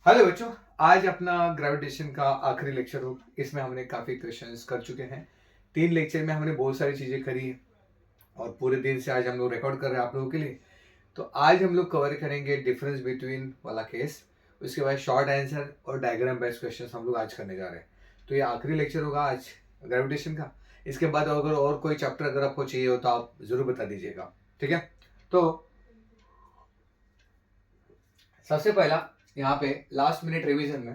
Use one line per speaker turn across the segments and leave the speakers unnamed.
Hello बच्चों। आज अपना ग्रेविटेशन का आखिरी लेक्चर हो। इसमें हमने काफ़ी क्वेश्चंस कर चुके हैं। 3 लेक्चर में हमने बहुत सारी चीज़ें करी है और पूरे दिन से आज हम लोग रिकॉर्ड कर रहे हैं आप लोगों के लिए। तो आज हम लोग कवर करेंगे डिफरेंस बिटवीन वाला केस। उसके बाद शॉर्ट आंसर और डायग्राम बेस्ड क्वेश्चंस हम लोग आज करने जा रहे हैं। तो ये आखिरी लेक्चर होगा आज ग्रेविटेशन का। इसके बाद अगर और कोई चैप्टर अगर आपको चाहिए हो तो आप ज़रूर बता दीजिएगा, ठीक है। तो सबसे पहला यहाँ पे लास्ट मिनट रिवीजन में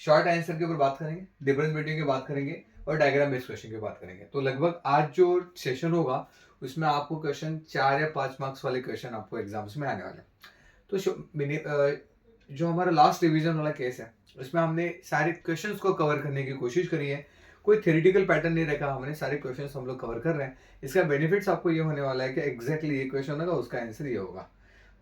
शॉर्ट आंसर के ऊपर बात करेंगे, डिफरेंस बिटवीन की बात करेंगे और डायग्राम बेस्ड क्वेश्चन की बात करेंगे। तो लगभग आज जो सेशन होगा उसमें आपको क्वेश्चन 4 या 5 मार्क्स वाले क्वेश्चन आपको एग्जाम्स में आने वाले हैं। तो जो हमारा लास्ट रिवीजन वाला केस है उसमें हमने सारे क्वेश्चंस को कवर करने की कोशिश करी है। कोई थ्योरेटिकल पैटर्न नहीं रखा, हमने सारे क्वेश्चंस हम लोग कवर कर रहे हैं। इसका बेनिफिट्स आपको ये होने वाला है कि एग्जैक्टली ये क्वेश्चन होगा उसका आंसर ये होगा।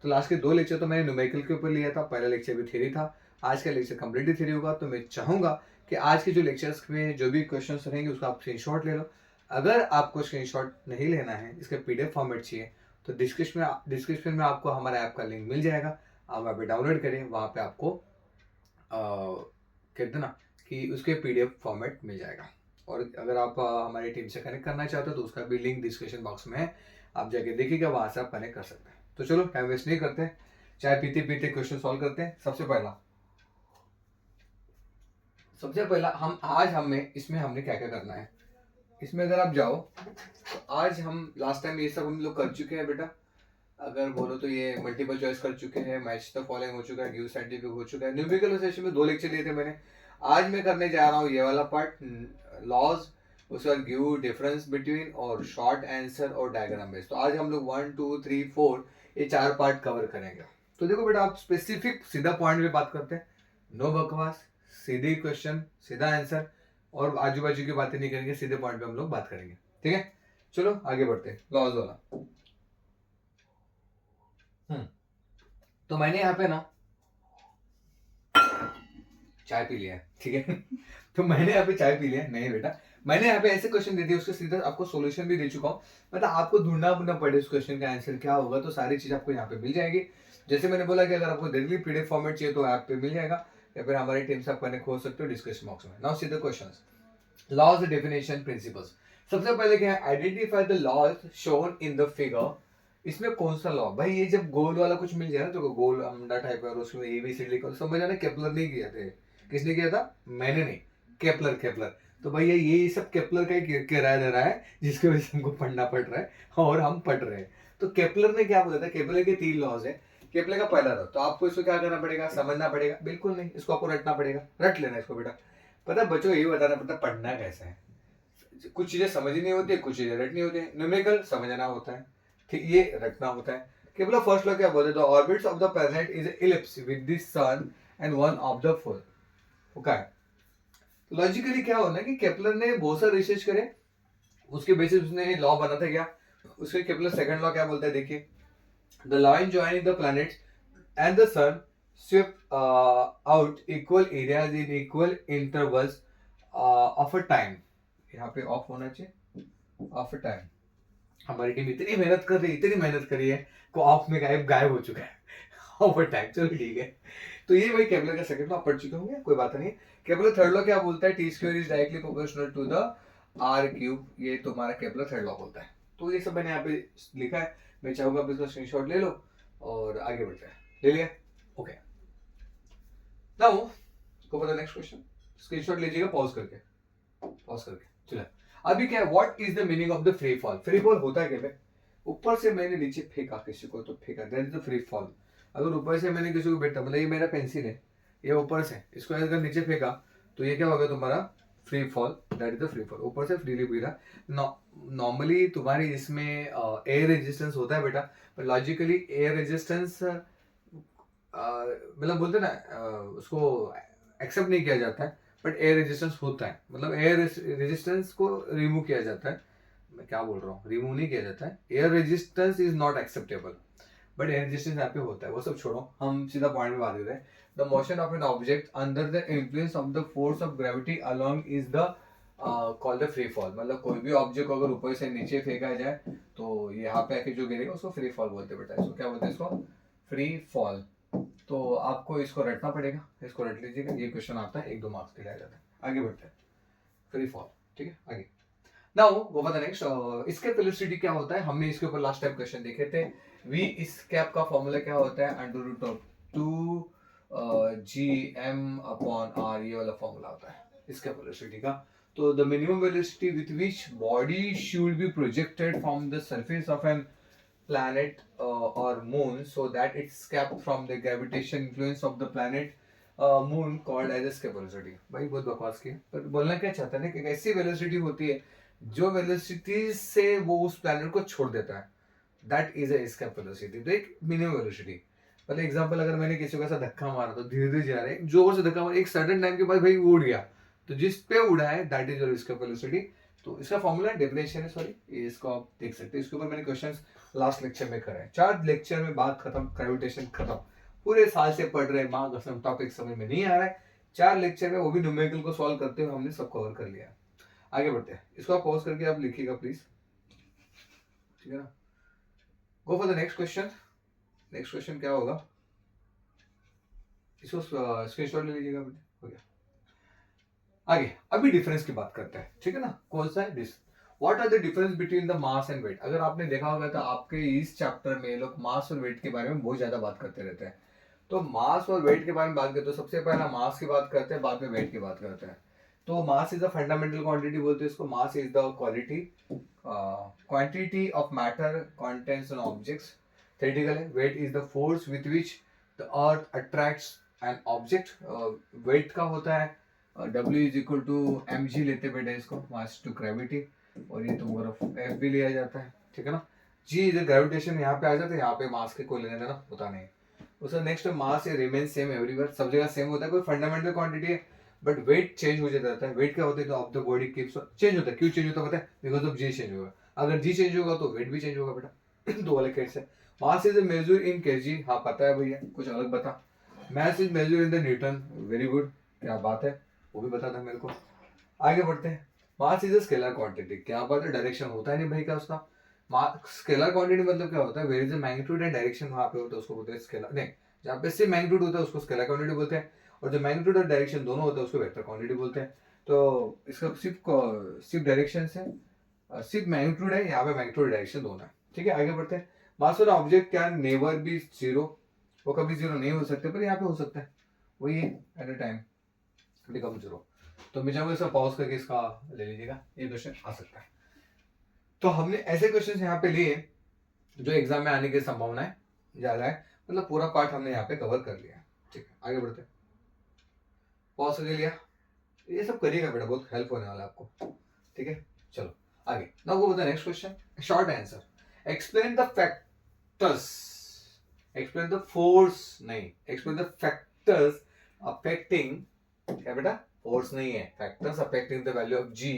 तो लास्ट के 2 लेक्चर तो मैंने न्यूमेरिकल के ऊपर लिया था, पहला लेक्चर भी थ्योरी था। आज का लेक्चर कंप्लीटली थ्योरी होगा। तो मैं चाहूंगा कि आज के जो लेक्चर्स में जो भी क्वेश्चंस रहेंगे उसका आप स्क्रीनशॉट ले लो। अगर आपको स्क्रीनशॉट नहीं लेना है, इसका पीडीएफ फॉर्मेट चाहिए, तो डिस्क्रिप्शन में आपको हमारा ऐप का लिंक मिल जाएगा। आप वहाँ पे डाउनलोड करें, वहाँ पे आपको कहते हैं ना कि उसके पीडीएफ फॉर्मेट मिल जाएगा। और अगर आप हमारी टीम से कनेक्ट करना चाहते हो तो उसका भी लिंक डिस्क्रिप्शन बॉक्स में है, आप जाके देखिएगा, वहाँ से आप कनेक्ट कर सकते हैं। तो चलो टाइम वेस्ट नहीं करते, चाय पीते पीते क्वेश्चन सॉल्व करते हैं। सबसे पहला हमें इसमें हमने क्या क्या करना है। इसमें अगर आप जाओ तो आज हम लास्ट टाइम ये सब हम लोग कर चुके हैं बेटा। अगर बोलो तो ये मल्टीपल चॉइस कर चुके हैं, मैच द फॉलोइंग हो चुका है, गिव साइंटिफिक हो चुका है, न्यूमेरिकल सेशन में 2 लेक्चर लिए थे मैंने। आज मैं करने जा रहा हूँ ये वाला पार्ट, लॉज, उसके बाद गिव, डिफरेंस बिटवीन और शॉर्ट आंसर और डायग्राम बेस्ड। तो आज हम लोग 1 2 3 4 ये 4 पार्ट कवर करेंगे। तो देखो बेटा, आप स्पेसिफिक सीधा पॉइंट पे बात करते हैं, नो बकवास, सीधे क्वेश्चन सीधा आंसर, और आजू बाजू की बातें नहीं करेंगे, सीधे पॉइंट पे हम लोग बात करेंगे, ठीक है। चलो आगे बढ़ते हैं, लॉज वाला। तो मैंने यहाँ पे ना चाय पी लिया है, ठीक है। तो मैंने यहाँ पे चाय पी लिया नहीं बेटा, मैंने यहाँ पे ऐसे क्वेश्चन दे दिए, उसके सीधा आपको सॉल्यूशन भी दे चुका हूँ। मतलब आपको ढूंढना ना पड़े उस क्वेश्चन का आंसर क्या होगा, तो सारी चीज आपको यहाँ पे मिल जाएगी। जैसे मैंने बोला कि अगर आपको डायरेक्टली पीडीएफ फॉर्मेट चाहिए तो ऐप पे मिल जाएगा, या फिर हमारी टीम से आप कनेक्ट हो सकते हो डिस्क्रिप्शन बॉक्स में। Now see the questions, laws, definition, principles. सबसे पहले क्या है, identify the laws shown in the figure. इसमें कौन सा लॉ भाई, ये जब गोल वाला कुछ मिल जाए ना, तो गोल अंडा टाइप है और उसमें एबीसीडी लिखा, समझ आना केपलर नहीं किया थे। किसने किया था? मैंने नहीं, केपलर। केपलर तो भैया ये सब केपलर का ही किराया दे रहा है, जिसकी वजह से हमको पढ़ना पड़ रहा है और हम पढ़ रहे हैं। तो केपलर ने क्या बोला था, केपलर के 3 लॉज है। केपलर का पहला लॉ, तो आपको इसको क्या करना पड़ेगा, समझना पड़ेगा। बिल्कुल नहीं, इसको आपको रटना पड़ेगा, रट लेना इसको बेटा। पता है बच्चों, ये बताना पड़ता पढ़ना कैसा है। कुछ चीजें समझनी नहीं होती, कुछ चीजें रटनी होती है। न्यूमेरिकल समझना होता है, ठीक, ये रटना होता है। केवल फर्स्ट लॉ क्या बोलते, the orbits of the planet is ellipse with the sun and one of the full. Okay, logically क्या होना कि केपलर ने बहुत सारे रिसर्च करे, उसके बेसिस उसने लॉ बना था क्या। उसके केपलर सेकंड लॉ क्या बोलता है, देखिए, the line joining the planets and the sun sweep out equal areas in equal intervals of a time। यहाँ पे ऑफ होना चाहिए, ऑफ अ टाइम। हमारी टीम इतनी मेहनत कर रही है, इतनी मेहनत कर रही है को ऑफ में गायब गायब हो चुका है। ऑफ अ टाइम, चलो ठीक है। तो ये भाई केपलर का सेकंड लॉ पढ़ चुके होंगे, कोई बात नहीं। केपलर थर्ड लॉ क्या बोलता है, T square is directly proportional to the R cube. ये तुम्हारा केपलर थर्ड लॉ बोलता है। तो ये सब मैंने यहाँ पे लिखा है, मैं चाहूंगा आप इसका स्क्रीनशॉट ले लो और आगे बढ़ते हैं। ले लिया, okay. Now go for the next question. Screenshot लीजिएगा पॉज करके, पॉज करके। चलो अभी क्या है, what is the meaning of the free fall. Free fall होता है क्या भाई, ऊपर से मैंने नीचे फेंका किसी को, तो फेंका, that is the free fall. अगर ऊपर से मैंने किसी को बेटा, मतलब ये मेरा पेंसिल है, ये ऊपर से इसको अगर नीचे फेंका तो ये क्या होगा तुम्हारा, free fall, that is the free fall. ऊपर से फ्रीली गिरा। नॉर्मली तुम्हारी इसमें एयर रेजिस्टेंस होता है बेटा, पर लॉजिकली एयर रेजिस्टेंस मतलब बोलते ना उसको एक्सेप्ट नहीं किया जाता है, बट एयर रेजिस्टेंस होता है। मतलब एयर रेजिस्टेंस को रिमूव किया जाता है। मैं क्या बोल रहा हूँ, रिमूव नहीं किया जाता है, air resistance is not acceptable, but air resistance यहाँ पे होता है। वो सब छोड़ो, हम सीधा पॉइंट में बात कर रहे हैं। The motion of an object under the influence of the force of gravity along is the called the free fall. मतलब कोई भी ऑब्जेक्ट को अगर ऊपर से नीचे फेंका जाए तो यहाँ पे आके जो गिरेगा उसको फ्री फॉल बोलते हैं बेटा। इसको क्या बोलते हैं, इसको फ्री फॉल। तो आपको इसको रटना पड़ेगा, इसको रट लीजिएगा, ये क्वेश्चन आता है 1-2 मार्क्स के लिए आ जाता है। आगे बढ़ते हैं, फ्री फॉल, ठीक है आगे। Now go for the next. इसके वेलोसिटी क्या होता है, हमने इसके ऊपर लास्ट टाइम क्वेश्चन देखे थे। वी इस कैप का फॉर्मूला क्या होता है, under root of 2 G M upon R, ये वाला फॉर्मूला होता है इसके वेलोसिटी का। तो the minimum velocity with which body should be projected from the surface of an planet or moon so that it's kept from the gravitation influence of the planet moon called as a escape velocity। भाई बहुत बकवास की है, पर बोलना क्या चाहता है ना कि एक ऐसी वेलोसिटी होती है जो वेलोसिटी से वो उस प्लैनेट को छोड़ देता है, that is a escape velocity. तो एक मिनिमम वेलोसिटी, मतलब एग्जांपल अगर मैंने किसी को ऐसा धक्का मारा तो धीरे धीरे जा रहे हैं, जोर से धक्का मारा, एक सर्टेन टाइम के बाद भाई वो उड़ गया, तो जिस पे उड़ा है that is your escape velocity. तो इसका फॉर्मूला डेफिनेशन है, सॉरी इसको आप देख सकते हैं, इसके ऊपर मैंने क्वेश्चंस लास्ट लेक्चर में करा है। 4 लेक्चर में बात खत्म, ग्रेविटेशन खत्म, पूरे साल से पढ़ रहे माँ कसम टॉपिक समझ में नहीं आ रहा है, 4 लेक्चर में वो भी न्यूमेरिकल को सॉल्व करते हुए हमने सब कवर कर लिया। आगे बढ़ते हैं, इसको आप पॉज करके आप लिखिएगा प्लीज, ठीक है ना। Go for the next question. Next question क्या होगा, इसको स्क्रीनशॉट ले लीजिएगा, हो गया। आगे अभी डिफरेंस की बात करते हैं, ठीक है ना। कौन सा है this, what are the difference between the mass and weight. अगर आपने देखा होगा तो आपके इस चैप्टर में लोग मास और वेट के बारे में बहुत ज्यादा बात करते रहते हैं। तो मास और वेट के बारे में बात करते हैं, सबसे पहला मास की बात करते हैं, बाद में वेट की बात करते हैं। तो mass is the fundamental quantity बोलते हैं इसको। Mass is the quality quantity of matter contents on objects, theoretical है। Weight is the force with which the earth attracts an object. Weight का होता है W is equal to M G लेते बेटा इसको, मास टू ग्रेविटी, और ये तो एफ भी लिया जाता है, ठीक है ना। जी इधर ग्रेविटेशन यहाँ पे आ जाता है, यहाँ पे मास के कोई लेने देना होता नहीं। उसका नेक्स्ट मास रिमेन सेम एवरीवेयर, सब जगह सेम होता है, कोई फंडामेंटल क्वांटिटी है, बट वेट चेंज हो जाता है। वेट क्या होता है, of the body keeps change होता है। क्यों चेंज होता है पता है, बिकॉज ऑफ जी चेंज होगा। अगर जी चेंज होगा तो वेट भी चेंज होगा बेटा। दो वाले केस है। Mass is measure in KG, हाँ पता है भैया, कुछ अलग बता। Mass is measure in the newton, very good, क्या बात है, वो भी बता था मेरे को। आगे बढ़ते हैं। Mass is a scalar quantity, क्या बात है, डायरेक्शन होता है नहीं भाई का उसका। स्केलर क्वांटिटी मतलब क्या होता है, where is the magnitude and direction वहां पे होता है उसको बोलते हैं स्केलर, नहीं जहाँ पे सिर्फ मैग्नीट्यूड होता है उसको स्केलर क्वांटिटी बोलते हैं, और जो मैग्नीट्यूड और डायरेक्शन दोनों होता है उसको वेक्टर क्वांटिटी बोलते हैं। तो इसका सिर्फ डायरेक्शन से सिर्फ मैग्नीट्यूड है, यहाँ पे मैग्नीट्यूड डायरेक्शन दोनों है, ठीक है। आगे बढ़ते हैं। Mass of object can never be zero, वो कभी जीरो नहीं हो सकते, पर यहाँ पे हो सकता है, वही है at a time become zero. तो मैं चाहूंगा इसका पॉज करके इसका ले लीजिएगा, ये क्वेश्चन आ सकता है। तो हमने ऐसे क्वेश्चन यहाँ पे लिए जो एग्जाम में आने की संभावना है ज्यादा है, मतलब पूरा पार्ट हमने यहाँ पे कवर कर लिया, ठीक है। आगे बढ़ते हैं, पॉज करके लिया, ये सब करिएगा बेटा, बहुत हेल्प होने वाला है आपको, ठीक है। चलो आगे, now go with the next question, short answer. Explain the factors, explain the force नहीं, एक्सप्लेन द फैक्टर्स अफेक्टिंग, क्या बेटा, फोर्स नहीं है, factors affecting the value of G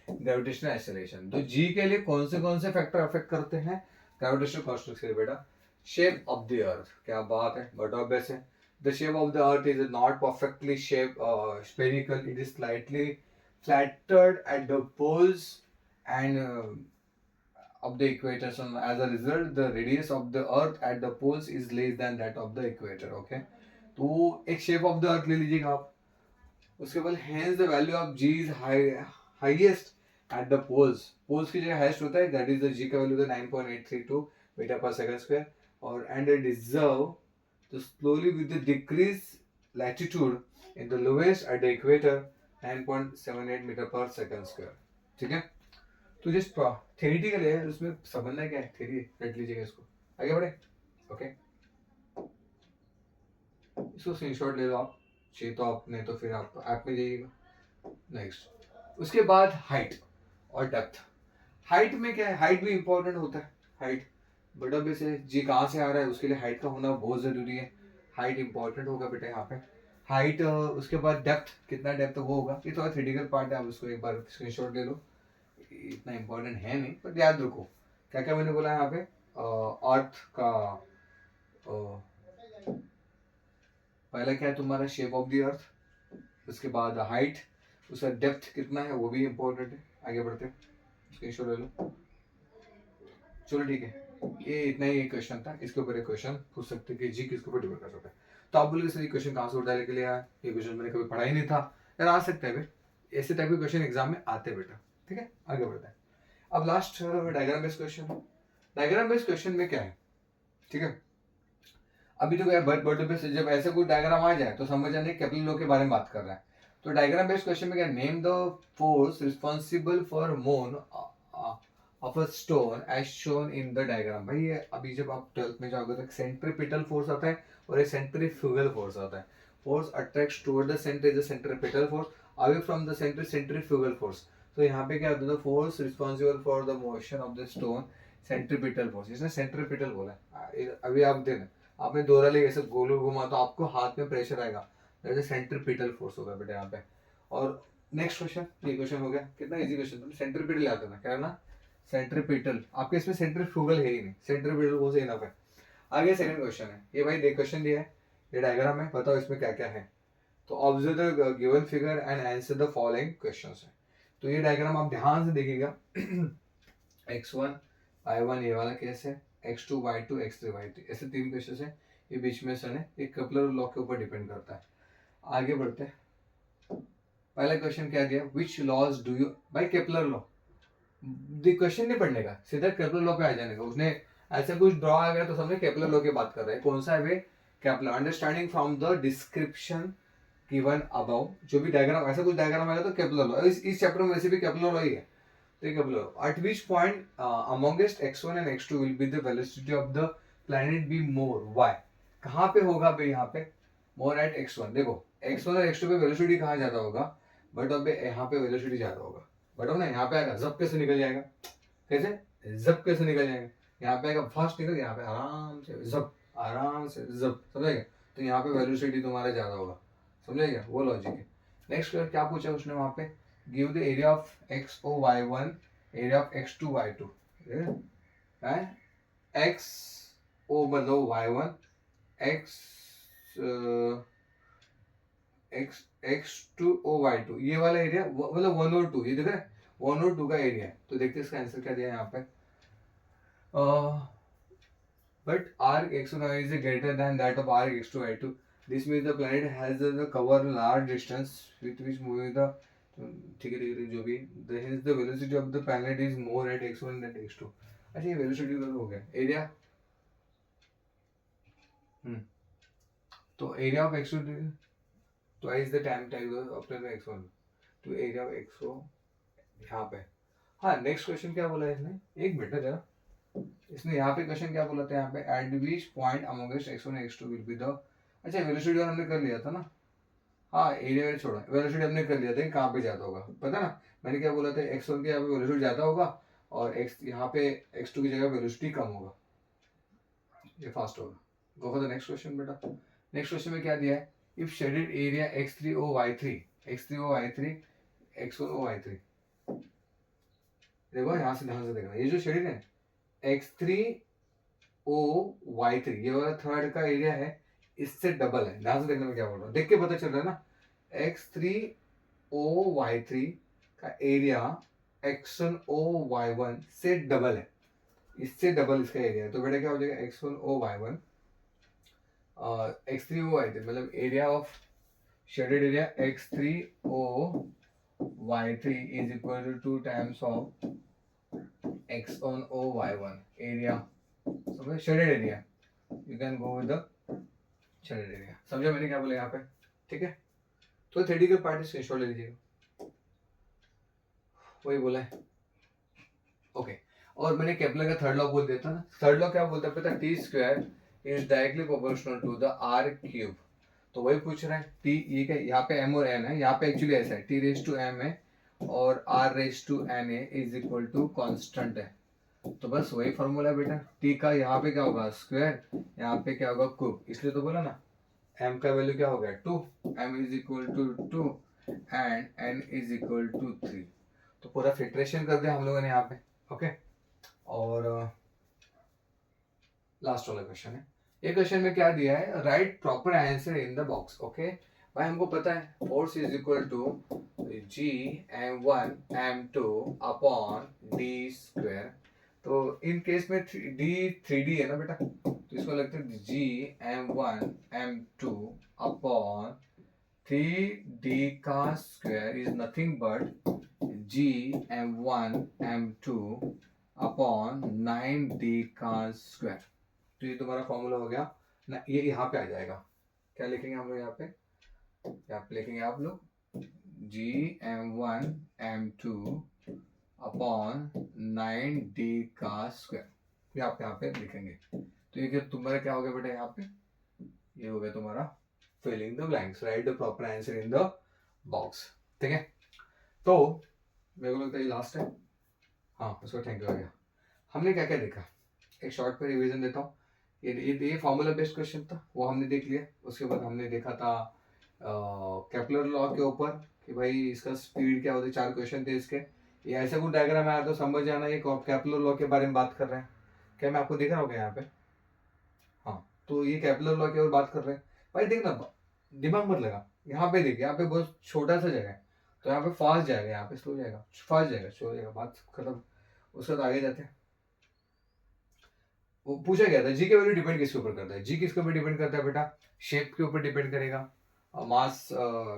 gravitational acceleration. तो जी के लिए कौन से फैक्टर अफेक्ट करते हैं ग्रेविटेशनल कांस्टेंट के लिए बेटा, शेप ऑफ द अर्थ, क्या बात है, बट ऑब्वियस है। The shape of the earth is not perfectly shape spherical, it is slightly flattered at the poles and of the equator, so as a result the radius of the earth at the poles is less than that of the equator, okay। तो एक shape of the earth ले लीजिएगा आप, उसके बाद hence the value of g is highest at the poles, poles की जगह highest होता है, that is the g का वैल्यू था 9.832 मीटर पर सेकंड स्क्वायर, और and they deserve to slowly with the decrease latitude in the lowest at the equator 9.78 metre पर second square, ठीक है। तो जस्ट थ्योरेटिकल है, उसमें समझना क्या है, थ्योरी रट लीजिएगा इसको। आगे बढ़े, ओके। इसको स्क्रीनशॉट ले लो आप, चाहिए तो आपने, तो फिर आप ऐप में जाइएगा। नेक्स्ट, उसके बाद हाइट और डेप्थ। हाइट में क्या है, हाइट भी इंपॉर्टेंट होता है, हाइट बड़ा बेस है, जी कहाँ से आ रहा है उसके लिए हाइट का होना बहुत जरूरी है, हाइट इंपॉर्टेंट होगा बेटा यहाँ पे। हाइट, उसके बाद डेप्थ, कितना डेप्थ वो होगा, ये थोड़ा थ्योरेटिकल पार्ट है, आप उसको एक बार स्क्रीनशॉट ले लो, इतना इंपॉर्टेंट है नहीं, पर याद रखो क्या क्या मैंने बोला यहाँ पे। अर्थ का पहला क्या है तुम्हारा, शेप ऑफ द अर्थ, उसके बाद हाइट, उसका डेप्थ कितना है वो भी इंपॉर्टेंट है। आगे बढ़ते हैं, स्क्रीनशॉट ले लो, चलो ठीक है। ये इतना ही क्वेश्चन था, इसके ऊपर एक क्वेश्चन पूछ सकते कि जी किसके ऊपर डिपेंड कर सकता है। तो आप बोलोगे सर ये क्वेश्चन कहाँ से उठा लेके लिया, ये क्वेश्चन मैंने कभी पढ़ा ही नहीं था। यार आ सकता है भाई, ऐसे टाइप के क्वेश्चन एग्जाम में आते हैं बेटा। ठीक है, आगे बढ़ते हैं। अब last diagram based question. Diagram based question में क्या है, ठीक है, अभी तो क्या बर्थडे पे जब ऐसे कोई डायग्राम आ जाए तो समझ जाने केपलर लॉ के बारे में बात कर रहा है। तो डायग्राम बेस्ड क्वेश्चन में क्या, name the force responsible for मोन of a stone as shown in the diagram. भाई ये अभी जब आप 12th में जाओगे तो एक सेंट्रीपिटल फोर्स आता है और एक सेंट्रीफ्यूगल फोर्स आता है। Force attracts toward the centre is the centripetal force, away from the centre centrifugal force. तो यहाँ पे क्या होता है, force responsible for the motion of the stone centripetal force, इसने सेंट्रीपिटल बोला है। अभी आप देना, आपने दोहरा लिया ऐसे गोल घुमा तो आपको हाथ में प्रेशर आएगा, जैसे सेंट्रीपिटल फोर्स होगा बेटा यहाँ पे। और नेक्स्ट क्वेश्चन, ये क्वेश्चन हो गया, कितना इजी क्वेश्चन, तुम सेंट्रीपिटल याद करना, क्या ना सेंट्रीपिटल, आपके इसमें सेंट्रीफ्यूगल है ही नहीं, सेंट्रीपिटल वो से इनफ है। आगे सेकंड क्वेश्चन है, ये भाई देख क्वेश्चन दिया है, ये डायग्राम है, बताओ इसमें क्या क्या है। तो observe the given figure and answer the following questions है। तो ये डायग्राम आप ध्यान से देखिएगा। x1 y1 ये वाला केस है, x2 y2 x3 y3 ऐसे तीन क्वेश्चन है, ये बीच में सन है, ये केपलर लॉ के ऊपर डिपेंड करता है। आगे बढ़ते हैं। पहला क्वेश्चन क्या दिया, विच लॉज डू यू, भाई केपलर लॉ, क्वेश्चन नहीं पढ़ने का, सीधा केपलर लॉ पे आ जाने का। उसने ऐसा कुछ ड्रॉ आ गया तो समझे केपलर लॉ की बात कर रहे हैं। कौन सा है वे, Kepler, understanding from the description given above. जो भी डायग्राम, ऐसा कुछ डायग्राम आएगा तो केपलर लॉ, इस चैप्टर में वैसे भी केपलर लॉ ही है। तो ये Kepler law, at which point amongst x1 and x2 will be the velocity of the planet be more, why, कहाँ पे होगा भाई यहाँ पे मोर एट x1। देखो x1 और x2 पे वेलोसिटी कहाँ ज्यादा होगा, बट अब यहाँ पे वेलोसिटी ज्यादा होगा। बट अब ना यहाँ पे आएगा जब कैसे निकल जाएगा, कैसे जब कैसे निकल जाएगा, यहाँ पे आएगा फास्ट निकल, यहाँ पे आराम से जब, आराम से जब, समझेगा। तो यहाँ पे वेलोसिटी तुम्हारा ज्यादा होगा, समझेगा, वो लॉजिक है। नेक्स्ट क्या पूछा उसने वहां पे, give the area of XO y1 area of x2 y2 है, XO मतलब y1 x2 y2 ये वाला एरिया मतलब 1 और 2, ये देख रहे हैं 1 और 2 का एरिया है। तो देखते हैं इसका आंसर क्या दिया है यहाँ पे, but arc x1 is greater than that of arc x2 y2. This means the planet has the cover large distance with which moving the, ठीक है जो भी, hence the velocity of the planet is more at x1 than x2। अच्छा ये velocity का हो गया, area, तो area of x2 twice the time of the x1 तो एरिया ऑफ x2 यहाँ पे। हाँ नेक्स्ट क्वेश्चन क्या बोला है इसने, एक मिनट है जरा, इसने यहाँ पे क्वेश्चन क्या बोला था, यहाँ पे eight which point amongst x1 और x2 विल बी द, अच्छा वेलोसिटी हमने कर लिया था ना, हाँ एरिया छोड़ा, वेलोसिटी हमने कर लिया था कि कहाँ पे ज्यादा होगा, पता ना मैंने क्या बोला था, x1 के यहाँ पे वेलोसिटी ज्यादा होगा और x यहाँ पे x2 की जगह वेलोसिटी कम होगा, ये फास्ट होगा। Go for the next question बेटा। नेक्स्ट क्वेश्चन में क्या दिया है, if shaded area x3 o y3 x1 o y3, देखो यहाँ से ध्यान से देखना, ये जो शेडेड है x3 o y3 ये वाला थर्ड का एरिया है, इससे डबल है, ध्यान से देखने में क्या बोल रहा हूँ, देख के पता चल रहा है ना, x3 o y3 का एरिया x1 o y1 से डबल है, इससे डबल इसका एरिया है। तो बेटा क्या हो जाएगा, x1 o y1 x3 o y3 मतलब area of shaded area x3 o y3 is equal to 2 times of x1 o y1 area, समझे, shaded area, you can go with the shaded area. समझा मैंने क्या बोला यहाँ पे, ठीक है। तो थ्योरेटिकल पार्ट स्क्रीनशॉट ले लीजिएगा, वही बोला है, ओके। और मैंने केपलर का थर्ड लॉ बोल दिया था ना, थर्ड लॉ क्या बोलता है पता, T square is directly proportional to the R cube. तो वही पूछ रहा है, टी ये क्या, यहाँ पे एम और एन है, यहाँ पे एक्चुअली ऐसा है, टी रेज टू एम है और R raise to N A is equal to constant है। तो बस वही फॉर्मूला बेटा, टी का यहाँ पे क्या होगा स्क्वायर, यहाँ पे क्या होगा क्यूब, इसलिए तो बोला ना m का वैल्यू क्या हो गया 2, m is equal to 2 and n is equal to 3। तो पूरा फिल्ट्रेशन कर दिया हम लोगों ने यहाँ पे, ओके। और लास्ट वाला क्वेश्चन है, ये क्वेश्चन में क्या दिया है, write proper answer in the box, okay. भाई हमको पता है force is equal to G m1 m2 upon D square. तो इन केस में डी 3D है ना बेटा, तो इसको लगता है GM1 M2 अपॉन 3D का square is nothing but GM1 M2 upon 9D का स्क्वायर। तो ये तुम्हारा फॉर्मूला हो गया ना, ये यहाँ पे आ जाएगा। क्या लिखेंगे हम लोग यहाँ पे लिखेंगे आप लोग GM1 M2 अपॉन 9D का स्क्वायर, ये आप यहाँ पे लिखेंगे। तो ये तुम्हारा क्या हो गया बेटा, यहाँ पे ये हो गया तुम्हारा filling the blanks, write the proper answer in the box. ठीक है, तो मेरे को लगता है ये लास्ट है। हाँ, उसको थैंक यू आ गया। हमने क्या क्या देखा, एक शॉर्ट पे रिवीजन देता हूँ। ये फॉर्मूला बेस्ड क्वेश्चन था, वो हमने देख लिया। उसके बाद हमने देखा था केपलर लॉ के ऊपर कि भाई इसका स्पीड क्या होती है, 4 क्वेश्चन थे इसके। ये ऐसा कुछ डायग्राम आया तो समझ जाना ये केपलर लॉ के बारे में बात कर रहे हैं। क्या मैं आपको दिख रहा हूँ यहाँ पे? हाँ, तो ये केपलर लॉ की ओर बात कर रहे हैं। भाई देखना, दिमाग मत लगा, यहाँ पे देखिए, यहाँ पे बहुत छोटा सा जगह है, तो यहाँ पे फास्ट जाएगा, यहाँ पे स्लो जाएगा, फास्ट जाएगा, स्लो जाएगा, बात खत्म। उसके बाद आगे जाते हैं। वो पूछा गया था जी के वैल्यू डिपेंड किसके ऊपर करता है? जी किसके ऊपर डिपेंड करता है बेटा? शेप के ऊपर डिपेंड करेगा। मास,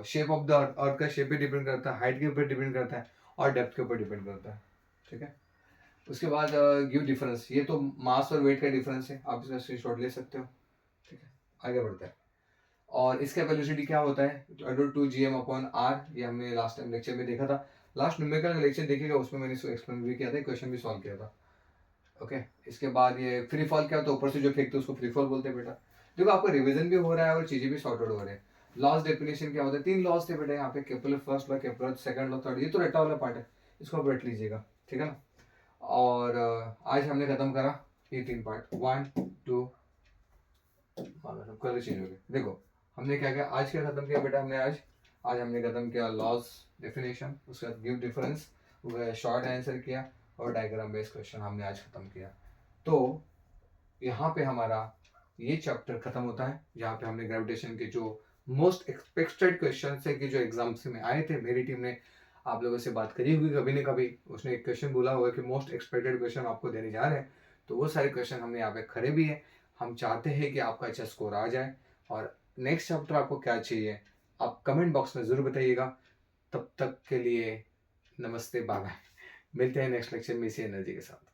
शेप ऑफ द अर्थ का शेप पे डिपेंड करता है, हाइट के ऊपर डिपेंड करता है, और डेप्थ के ऊपर डिपेंड करता है। ठीक है, उसके बाद गिव डिफरेंस, ये तो मास और वेट का डिफरेंस है, आप इसका स्क्रीनशॉट ले सकते हो। ठीक है, आगे बढ़ता है। और इसका वेलोसिटी क्या होता है? √2gm/r, ये हमने लास्ट टाइम लेक्चर में देखा था। लास्ट न्यूमेरिकल लेक्चर देखिएगा, उसमें मैंने इसको एक्सप्लेन भी किया था, क्वेश्चन भी सॉल्व किया था। ओके, इसके बाद ये फ्री फॉल क्या होता है? ऊपर से जो फेंकते हैं उसको फ्री फॉल बोलते हैं बेटा। देखो, आपका रिवीजन भी हो रहा है और चीजें भी सॉर्ट आउट हो रहे हैं। लॉस डेफिनेशन क्या होता है? 3 लॉस थे बेटा यहाँ पे, Kepler first law, Kepler second law, third, ये तो रटा वाला पार्ट है, इसको आप रट लीजिएगा। ठीक है ना? और आज हमने खत्म करा ये 3 पार्ट, 1 2, कलर चेंज हो गए। देखो हमने क्या किया, आज क्या खत्म किया बेटा हमने? आज हमने खत्म किया लॉस डेफिनेशन, उसके बाद गिव डिफरेंस, शॉर्ट आंसर किया, और डायग्राम बेस्ड क्वेश्चन हमने आज खत्म किया। तो यहाँ पे हमारा ये चैप्टर खत्म होता है, जहाँ पे हमने ग्रेविटेशन के जो मोस्ट एक्सपेक्टेड क्वेश्चन है कि जो एग्जाम्स में आए थे, मेरी टीम ने आप लोगों से बात करी हुई कभी न कभी, उसने एक क्वेश्चन बोला होगा कि मोस्ट एक्सपेक्टेड क्वेश्चन आपको देने जा रहे हैं, तो वो सारे क्वेश्चन हमने यहाँ पे खड़े भी हैं। हम चाहते हैं कि आपका अच्छा स्कोर आ जाए। और नेक्स्ट चैप्टर आपको क्या चाहिए, आप कमेंट बॉक्स में ज़रूर बताइएगा। तब तक के लिए नमस्ते, बाय बाय। मिलते हैं नेक्स्ट लेक्चर में इसी एनर्जी के साथ।